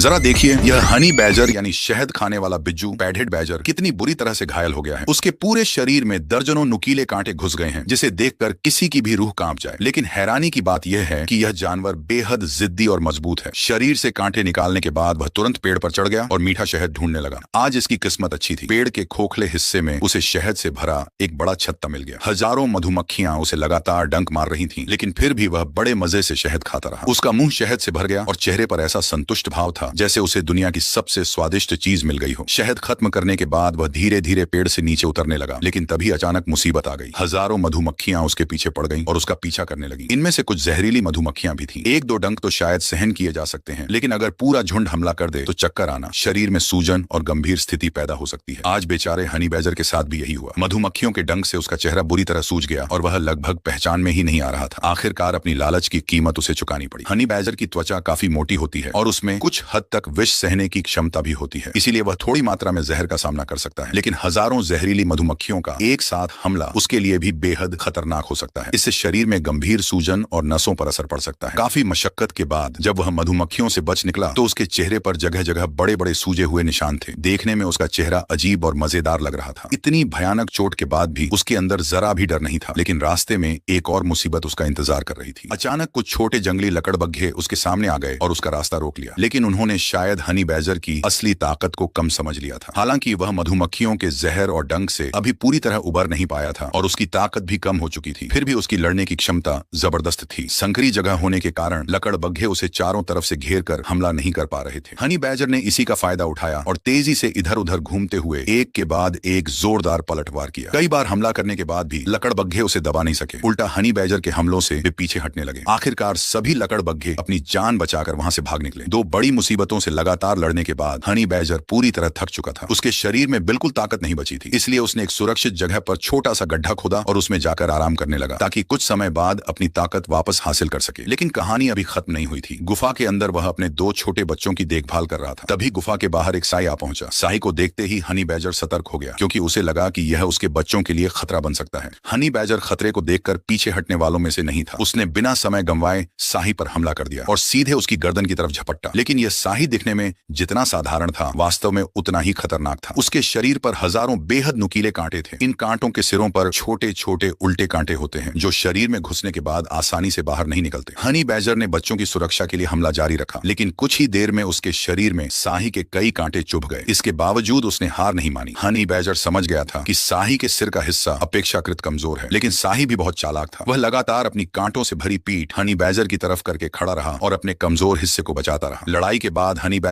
जरा देखिए यह हनी बैजर यानी शहद खाने वाला बिज्जू पैडहेड बैजर कितनी बुरी तरह से घायल हो गया है। उसके पूरे शरीर में दर्जनों नुकीले कांटे घुस गए हैं जिसे देखकर किसी की भी रूह कांप जाए। लेकिन हैरानी की बात यह है कि यह जानवर बेहद जिद्दी और मजबूत है। शरीर से कांटे निकालने के बाद वह तुरंत पेड़ पर चढ़ गया और मीठा शहद ढूंढने लगा। आज इसकी किस्मत अच्छी थी। पेड़ के खोखले हिस्से में उसे शहद से भरा एक बड़ा छत्ता मिल गया। हजारों मधुमक्खियां उसे लगातार डंक मार रही थीं, लेकिन फिर भी वह बड़े मजे से शहद खाता रहा। उसका मुंह शहद से भर गया और चेहरे पर ऐसा संतुष्ट भाव था जैसे उसे दुनिया की सबसे स्वादिष्ट चीज मिल गई हो। शहद खत्म करने के बाद वह धीरे धीरे पेड़ से नीचे उतरने लगा, लेकिन तभी अचानक मुसीबत आ गई। हजारों मधुमक्खियां उसके पीछे पड़ गईं और उसका पीछा करने लगी। इनमें से कुछ जहरीली मधुमक्खियां भी थीं। एक दो डंक तो शायद सहन किए जा सकते हैं, लेकिन अगर पूरा झुंड हमला कर दे तो चक्कर आना, शरीर में सूजन और गंभीर स्थिति पैदा हो सकती है। आज बेचारे हनी बैजर के साथ भी यही हुआ। मधुमक्खियों के डंक से उसका चेहरा बुरी तरह सूज गया और वह लगभग पहचान में ही नहीं आ रहा था। आखिरकार अपनी लालच की कीमत उसे चुकानी पड़ी। हनी बैजर की त्वचा काफी मोटी होती है और उसमें कुछ हद तक विष सहने की क्षमता भी होती है, इसीलिए वह थोड़ी मात्रा में जहर का सामना कर सकता है। लेकिन हजारों जहरीली मधुमक्खियों का एक साथ हमला उसके लिए भी बेहद खतरनाक हो सकता है। इससे शरीर में गंभीर सूजन और नसों पर असर पड़ सकता है। काफी मशक्कत के बाद जब वह मधुमक्खियों से बच निकला तो उसके चेहरे पर जगह जगह बड़े बड़े सूजे हुए निशान थे। देखने में उसका चेहरा अजीब और मजेदार लग रहा था। इतनी भयानक चोट के बाद भी उसके अंदर जरा भी डर नहीं था। लेकिन रास्ते में एक और मुसीबत उसका इंतजार कर रही थी। अचानक कुछ छोटे जंगली लकड़बग्घे उसके सामने आ गए और उसका रास्ता रोक लिया। लेकिन उन्होंने शायद हनी बैजर की असली ताकत को कम समझ लिया था। हालांकि वह मधुमक्खियों के जहर और डंक से अभी पूरी तरह उबर नहीं पाया था और उसकी ताकत भी कम हो चुकी थी, फिर भी उसकी लड़ने की क्षमता जबरदस्त थी। संकरी जगह होने के कारण लकड़बग्घे उसे चारों तरफ से घेर कर हमला नहीं कर पा रहे थे। हनी बैजर ने इसी का फायदा उठाया और तेजी से इधर उधर घूमते हुए एक के बाद एक जोरदार पलटवार किया। कई बार हमला करने के बाद भी लकड़बग्घे उसे दबा नहीं सके। उल्टा हनी बैजर के हमलों से वे पीछे हटने लगे। आखिरकार सभी लकड़बग्घे अपनी जान बचाकर वहां से भाग निकले। दो बड़ी मुसीबतों से लगातार लड़ने के बाद हनी बैजर पूरी तरह थक चुका था। उसके शरीर में बिल्कुल ताकत नहीं बची थी, इसलिए उसने एक सुरक्षित जगह पर छोटा सा गड्ढा खोदा और उसमें जाकर आराम करने लगा ताकि कुछ समय बाद अपनी ताकत वापस हासिल कर सके। लेकिन कहानी अभी खत्म नहीं हुई थी। गुफा के अंदर वह अपने दो छोटे बच्चों की देखभाल कर रहा था। तभी गुफा के बाहर एक साई आ पहुंचा। साई को देखते ही हनी बैजर सतर्क हो गया, क्योंकि उसे लगा कि यह उसके बच्चों के लिए खतरा बन सकता है। हनी बैजर खतरे को देखकर पीछे हटने वालों में से नहीं था। उसने बिना समय गंवाए साही पर हमला कर दिया और सीधे उसकी गर्दन की तरफ झपट्टा। लेकिन यह साही दिखने में जितना साधारण था, वास्तव में उतना ही खतरनाक था। उसके शरीर पर हजारों बेहद नुकीले कांटे थे। इन कांटों के सिरों पर छोटे छोटे उल्टे कांटे होते हैं जो शरीर में घुसने के बाद आसानी से बाहर नहीं निकलते। हनी बैजर ने बच्चों की सुरक्षा के लिए हमला जारी रखा, लेकिन कुछ ही देर में उसके शरीर में साही के कई कांटे चुभ गए। इसके बावजूद उसने हार नहीं मानी। हनी बैजर समझ गया था कि साही के सिर का हिस्सा अपेक्षाकृत कमजोर है, लेकिन साही भी बहुत चालाक था। वह लगातार अपनी कांटों से भरी पीठ हनी बैजर की तरफ करके खड़ा रहा और अपने कमजोर हिस्से को बचाता रहा। लड़ाई के बाद हनी